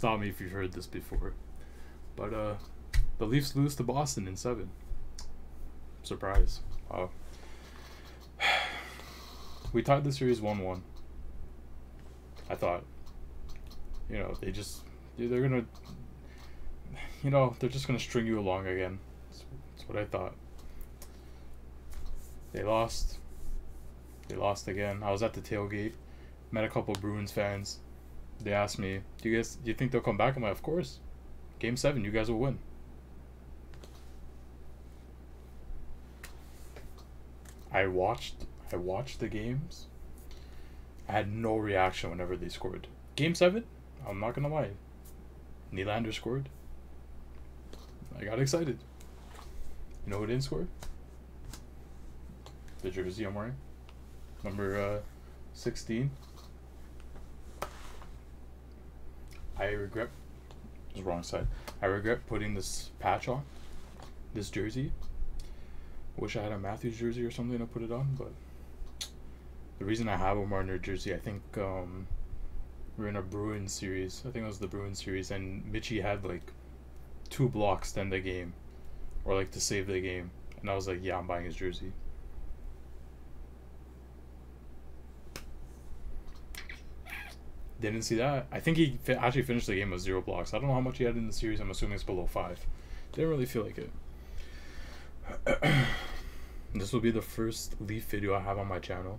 stop me if you've heard this before. But the Leafs lose to Boston in 7. Surprise. We tied the series 1-1. I thought, you know, they're gonna, you know, they're just gonna string you along again. That's what I thought. They lost. They lost again. I was at the tailgate, met a couple Bruins fans. They asked me, do you think they'll come back? I'm like, of course. Game 7, you guys will win. I watched the games. I had no reaction whenever they scored. Game 7, I'm not gonna lie, Nylander scored. I got excited. You know who didn't score? The jersey I'm wearing, number 16. I regret. It was the wrong side. I regret putting this patch on, this jersey. Wish I had a Matthews jersey or something to put it on, but the reason I have a Marner jersey, I think we're in a Bruins series. I think it was the Bruins series, and Mitchie had like 2 blocks to end the game, or like to save the game, and I was like, yeah, I'm buying his jersey. Didn't see that. I think he actually finished the game with 0 blocks. I don't know how much he had in the series. I'm assuming it's below 5. Didn't really feel like it. This will be the first Leaf video I have on my channel.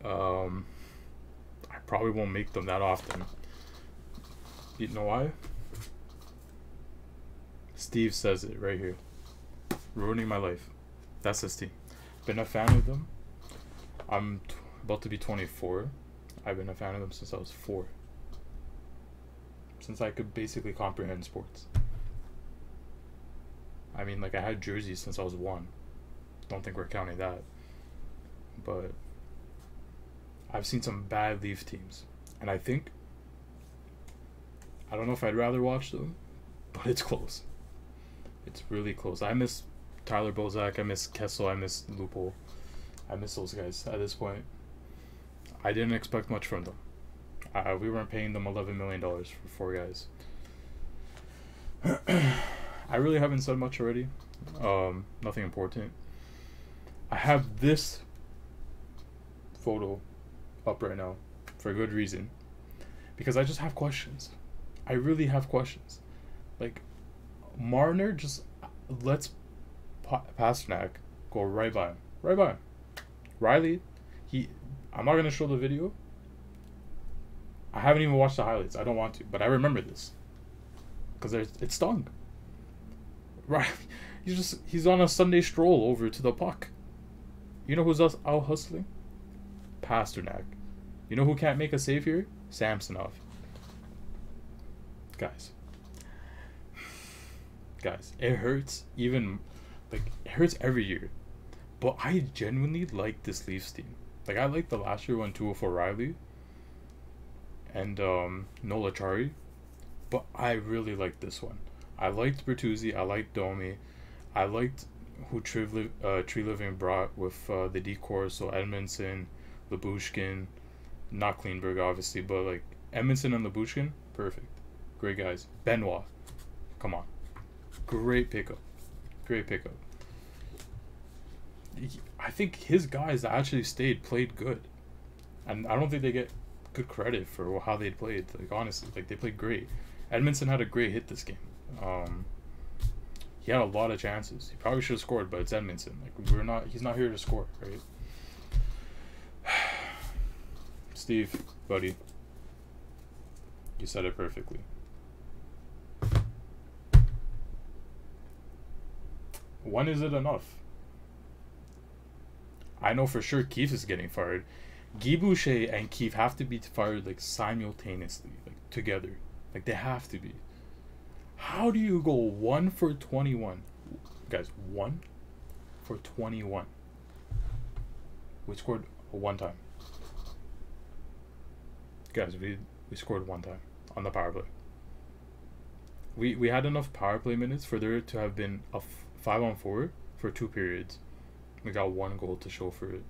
I probably won't make them that often. You know why? Steve says it right here. Ruining my life. That's his team. Been a fan of them. I'm about to be 24. I've been a fan of them since I was 4. Since I could basically comprehend sports. I mean, like, I had jerseys since I was 1. Don't think we're counting that. But I've seen some bad Leaf teams. And I think, I don't know if I'd rather watch them, but it's close. It's really close. I miss Tyler Bozak. I miss Kessel. I miss Lupo. I miss those guys at this point. I didn't expect much from them. We weren't paying them $11 million for 4 guys. I really haven't said much already. Nothing important. I have this photo up right now for a good reason. Because I just have questions. I really have questions. Like, Marner just lets Pasternak go right by him. Right by him. Riley, I'm not going to show the video. I haven't even watched the highlights. I don't want to. But I remember this. Because it stung. Right. He's on a Sunday stroll over to the puck. You know who's out hustling? Pasternak. You know who can't make a save here? Samsonov. Guys, it hurts even, like, it hurts every year. But I genuinely like this Leafs team. Like, I liked the last year when 204 Riley and Nola Chari. But I really liked this one. I liked Bertuzzi. I liked Domi. I liked who Tree Living brought with the decor. So Edmondson, Lyubushkin, not Kleinberg obviously, but like Edmondson and Lyubushkin, perfect. Great guys. Benoit, come on. Great pickup. Great pickup. I think his guys that actually played good. And I don't think they get good credit for how they played. Like, honestly, like, they played great. Edmondson had a great hit this game. He had a lot of chances. He probably should have scored, but it's Edmondson. Like, he's not here to score, right? Steve, buddy, you said it perfectly. When is it enough? I know for sure Keefe is getting fired. Guy Boucher and Keefe have to be fired, like, simultaneously, like, together. Like, they have to be. How do you go 1 for 21? Guys, 1 for 21. We scored 1 time. Guys, we scored 1 time on the power play. We had enough power play minutes for there to have been a 5-on-4 for 2 periods. We got 1 goal to show for it.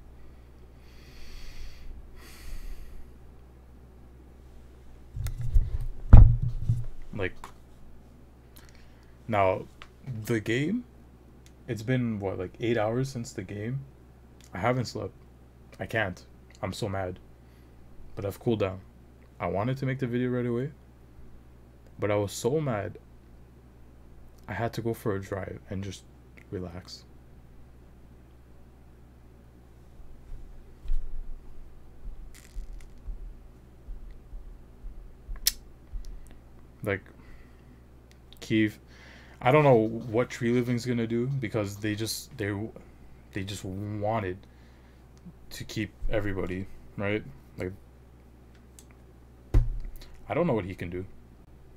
Now, the game, it's been what, like 8 hours since the game. I haven't slept. I can't. I'm so mad. But I've cooled down. I wanted to make the video right away, but I was so mad I had to go for a drive and just relax. Like, Kiev, I don't know what Tree Living's gonna do, because they just wanted to keep everybody, right? Like, I don't know what he can do.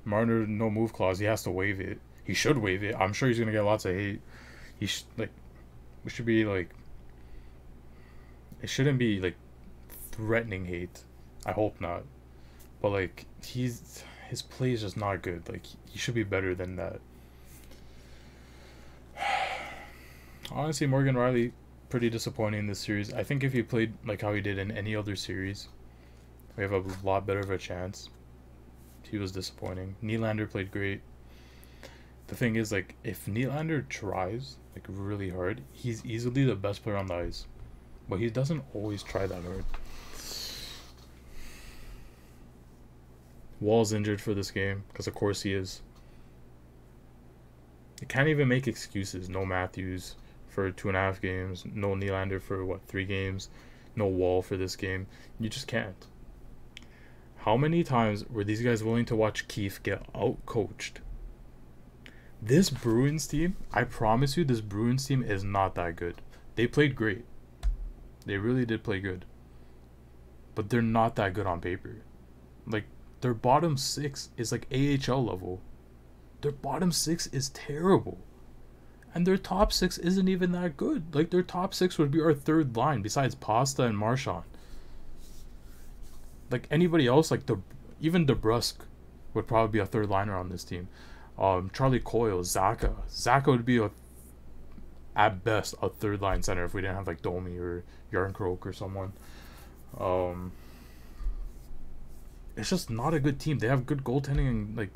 Marner, no move clause. He has to waive it. He should waive it. I'm sure he's gonna get lots of hate. Like, we should be like, it shouldn't be like threatening hate. I hope not. But like, his play is just not good. Like, he should be better than that. Honestly, Morgan Riley, pretty disappointing in this series. I think if he played like how he did in any other series, we have a lot better of a chance. He was disappointing. Nylander played great. The thing is, like, if Nylander tries like really hard, he's easily the best player on the ice. But he doesn't always try that hard. Wall's injured for this game, because of course he is. You can't even make excuses. No Matthews for 2.5 games. No Nylander for, what, 3 games. No Wall for this game. You just can't. How many times were these guys willing to watch Keefe get out-coached? This Bruins team, I promise you, this Bruins team is not that good. They played great. They really did play good. But they're not that good on paper. Like, their bottom 6 is like AHL level. Their bottom 6 is terrible. And their top 6 isn't even that good. Like, their top 6 would be our third line besides Pasta and Marchand. Like, anybody else, like even DeBrusk would probably be a third liner on this team. Charlie Coyle, Zaka would be at best a third line center if we didn't have like Domi or Yarncroke or someone. It's just not a good team. They have good goaltending, and like,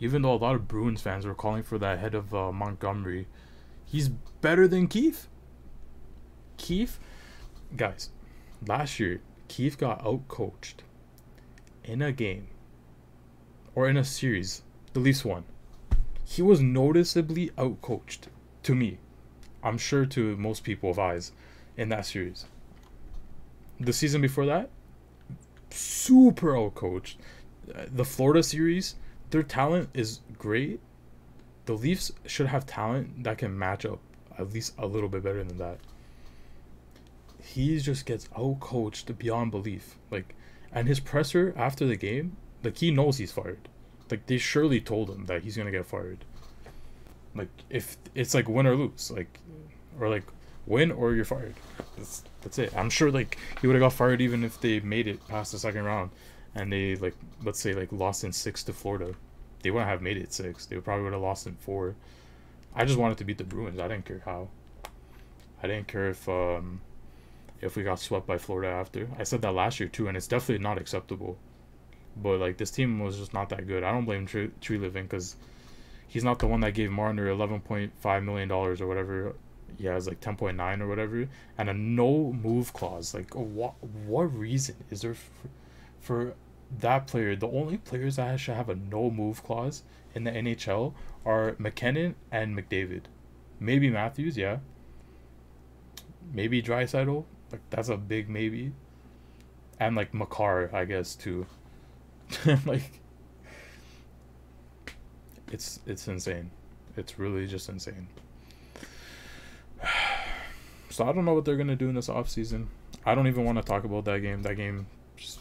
even though a lot of Bruins fans were calling for that head of Montgomery, he's better than Keefe. Guys, last year Keefe got out-coached in a game or in a series. The Leafs won. He was noticeably out-coached, to me. I'm sure to most people of eyes, in that series. The season before that, super out-coached. The Florida series, their talent is great. The Leafs should have talent that can match up at least a little bit better than that. He just gets out-coached beyond belief. Like, and his presser after the game, like, he knows he's fired. Like, they surely told him that he's gonna get fired. Like, if it's like win or lose, like, or like win or you're fired. That's it. I'm sure like he would have got fired even if they made it past the second round, and they, like, let's say like lost in 6 to Florida. They wouldn't have made it 6. They probably would have lost in 4. I just wanted to beat the Bruins. I didn't care how. I didn't care if we got swept by Florida after. I said that last year too, and it's definitely not acceptable. But like, this team was just not that good. I don't blame Tree Living, because he's not the one that gave Marner $11.5 million or whatever. He has like 10.9 or whatever, and a no move clause. Like, what reason is there for that player? The only players that should have a no move clause in the NHL are McKinnon and McDavid. Maybe Matthews, yeah. Maybe Draisaitl. Like, that's a big maybe. And like Makar, I guess, too. Like, it's insane. It's really just insane. So I don't know what they're gonna do in this offseason. I don't even want to talk about that game. That game just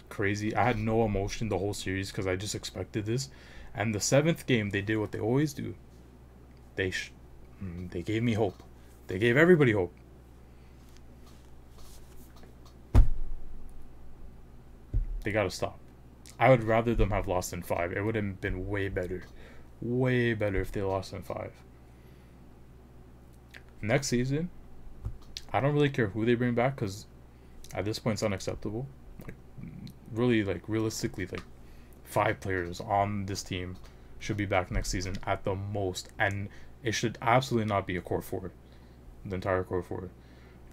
crazy. I had no emotion the whole series because I just expected this. And the 7th game, they did what they always do. They gave me hope. They gave everybody hope. They gotta stop. I would rather them have lost in 5. It would have been way better. Way better if they lost in 5. Next season, I don't really care who they bring back, because at this point it's unacceptable. Like, really, like, realistically, like, 5 players on this team should be back next season at the most, and it should absolutely not be a core four, the entire core four.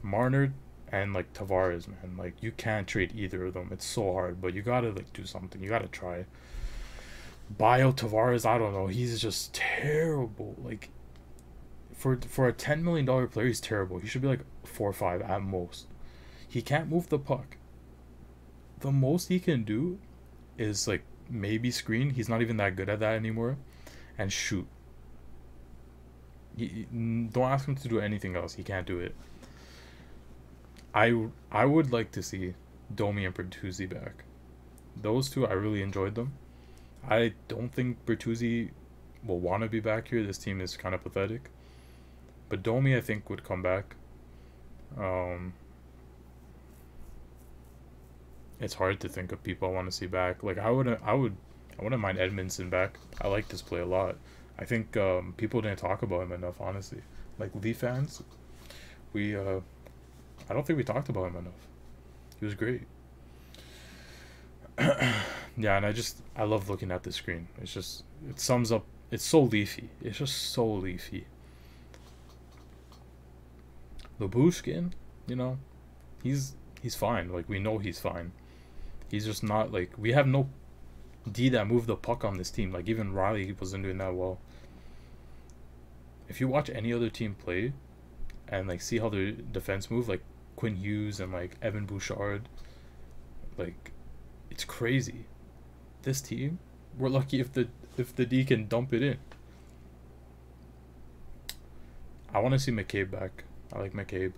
Marner and like Tavares, man, like you can't trade either of them. It's so hard, but you gotta like do something. You gotta try. Bio Tavares, I don't know. He's just terrible. Like for a $10 million player, he's terrible. He should be like 4 or 5 at most. He can't move the puck. The most he can do is like maybe screen. He's not even that good at that anymore, and shoot. Don't ask him to do anything else. He can't do it. I would like to see Domi and Bertuzzi back. Those two, I really enjoyed them. I don't think Bertuzzi will want to be back here. This team is kind of pathetic. But Domi, I think, would come back. It's hard to think of people I want to see back. Like I wouldn't mind Edmondson back. I like this play a lot. I think people didn't talk about him enough, honestly. Like Leaf fans, I don't think we talked about him enough. He was great. Yeah, and I love looking at the screen. It sums up. It's so leafy. It's just so leafy. Labushkin, he's fine. Like we know he's fine. He's just not like we have no D that move the puck on this team. Like even Riley wasn't doing that well. If you watch any other team play, and like see how their defense move, like Quinn Hughes and like Evan Bouchard, like it's crazy. This team, we're lucky if the D can dump it in. I want to see McCabe back. I like McCabe.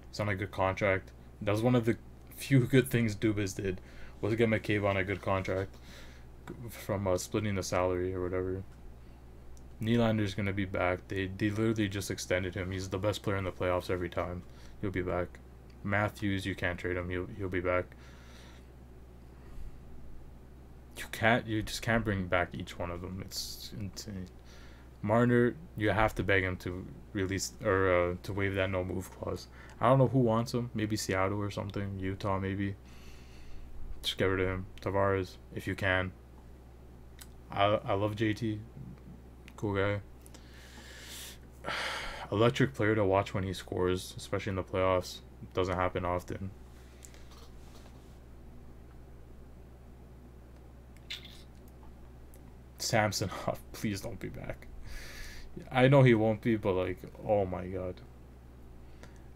He's on a good contract. That was one of the few good things Dubas did, was get McCabe on a good contract from splitting the salary or whatever. Nylander's gonna be back. They literally just extended him. He's the best player in the playoffs every time. He'll be back. Matthews, you can't trade him. He'll be back. You just can't bring back each one of them. It's insane. Marner, you have to beg him to release or to waive that no move clause. I don't know who wants him. Maybe Seattle or something. Utah maybe. Just get rid of him. Tavares, if you can. I love JT. Cool guy. Electric player to watch when he scores, especially in the playoffs. Doesn't happen often. Samson, please don't be back. I know he won't be, but like, oh my god.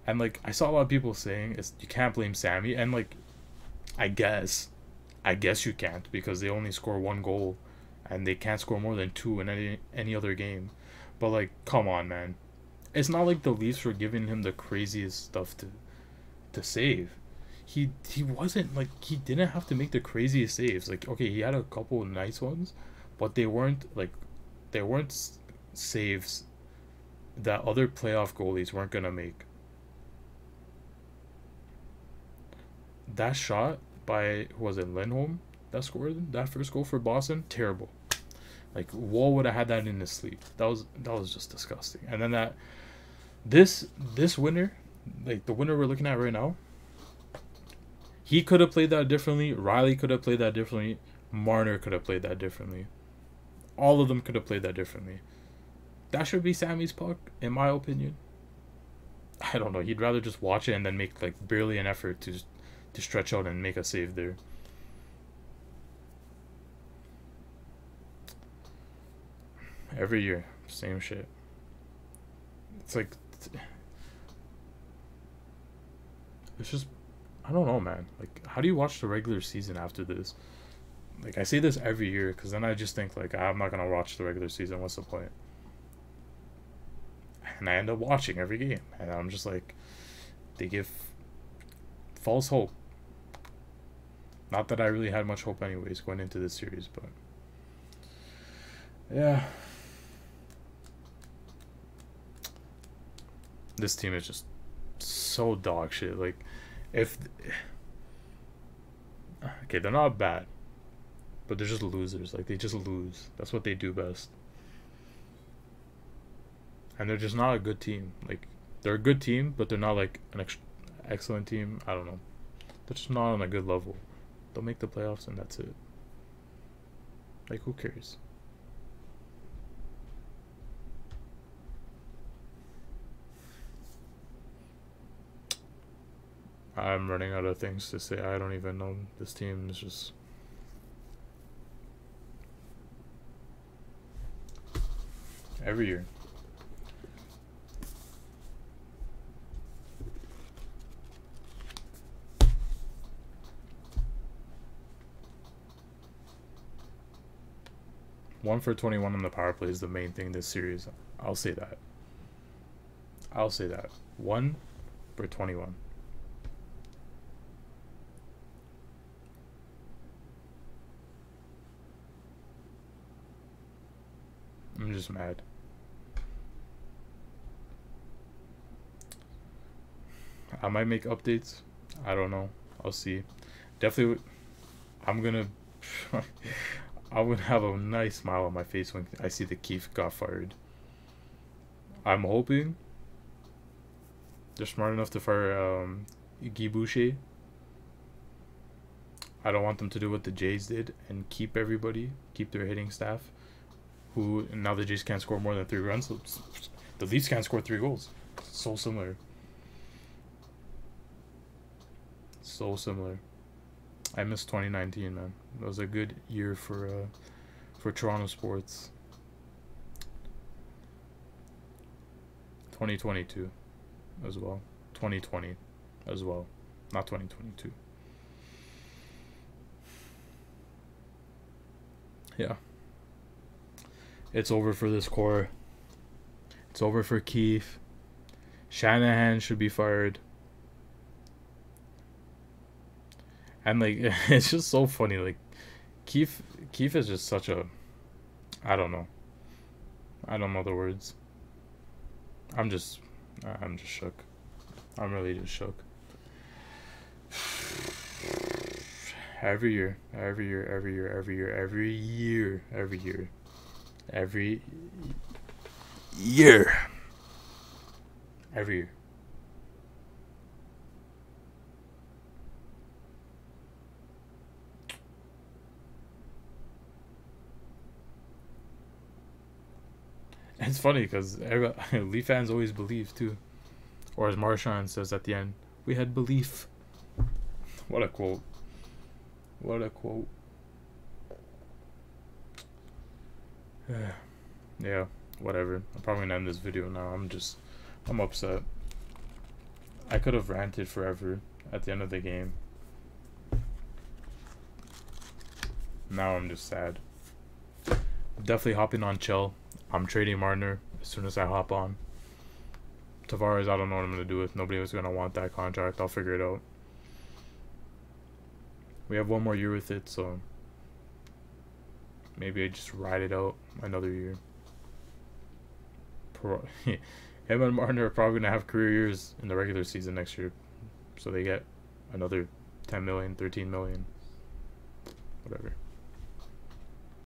And like, I saw a lot of people saying you can't blame Sammy, and like, I guess you can't, because they only score 1 goal, and they can't score more than 2 in any other game. But like, come on, man. It's not like the Leafs were giving him the craziest stuff to save. He wasn't like, he didn't have to make the craziest saves. Like, okay, he had a couple of nice ones, but they weren't saves that other playoff goalies weren't gonna make. That shot by, who was it, Lindholm that scored that first goal for Boston? Terrible. Like, Wall would have had that in his sleep. That was just disgusting. And then this winner, like the winner we're looking at right now, he could have played that differently. Riley could have played that differently. Marner could have played that differently. All of them could have played that differently. That should be Sammy's puck, in my opinion. I don't know. He'd rather just watch it and then make like barely an effort to stretch out and make a save there. Every year, same shit. It's like, it's just, I don't know, man. Like, how do you watch the regular season after this? Like, I say this every year, because then I just think, like, I'm not going to watch the regular season. What's the point? And I end up watching every game. And I'm just like, they give false hope. Not that I really had much hope anyways going into this series, but yeah. This team is just so dog shit. Like, okay, they're not bad, but they're just losers. Like, they just lose. That's what they do best. And they're just not a good team. Like, they're a good team, but they're not like an excellent team. I don't know. They're just not on a good level. They'll make the playoffs and that's it. Like, who cares? I'm running out of things to say. I don't even know. This team is just... every year. One for 21 on the power play is the main thing this series. I'll say that. I'll say that. 1 for 21. I'm just mad. I might make updates. I don't know. I'll see. Definitely, I'm gonna... I would have a nice smile on my face when I see that Keith got fired. I'm hoping they're smart enough to fire Guy Boucher. I don't want them to do what the Jays did and keep everybody, keep their hitting staff. Who now the Jays can't score more than 3 runs. So the Leafs can't score 3 goals. So similar. So similar. I miss 2019, man. It was a good year for Toronto sports. 2022 as well. 2020 as well. Not 2022. Yeah. It's over for this core. It's over for Keith. Shanahan should be fired. And like, it's just so funny. Like, Keith is just such a, I don't know. I don't know the words. I'm just shook. I'm really just shook. Every year. Every year. It's funny because Leaf fans always believe too. Or as Marchand says at the end, we had belief. What a quote. What a quote. Yeah, whatever. I'm probably gonna end this video now. I'm upset. I could have ranted forever at the end of the game. Now I'm just sad. Definitely hopping on Chell. I'm trading Marner as soon as I hop on. Tavares, I don't know what I'm going to do with. Nobody was going to want that contract. I'll figure it out. We have 1 more year with it, so maybe I just ride it out another year. Him and Marner are probably going to have career years in the regular season next year. So they get another 10 million, 13 million. Whatever.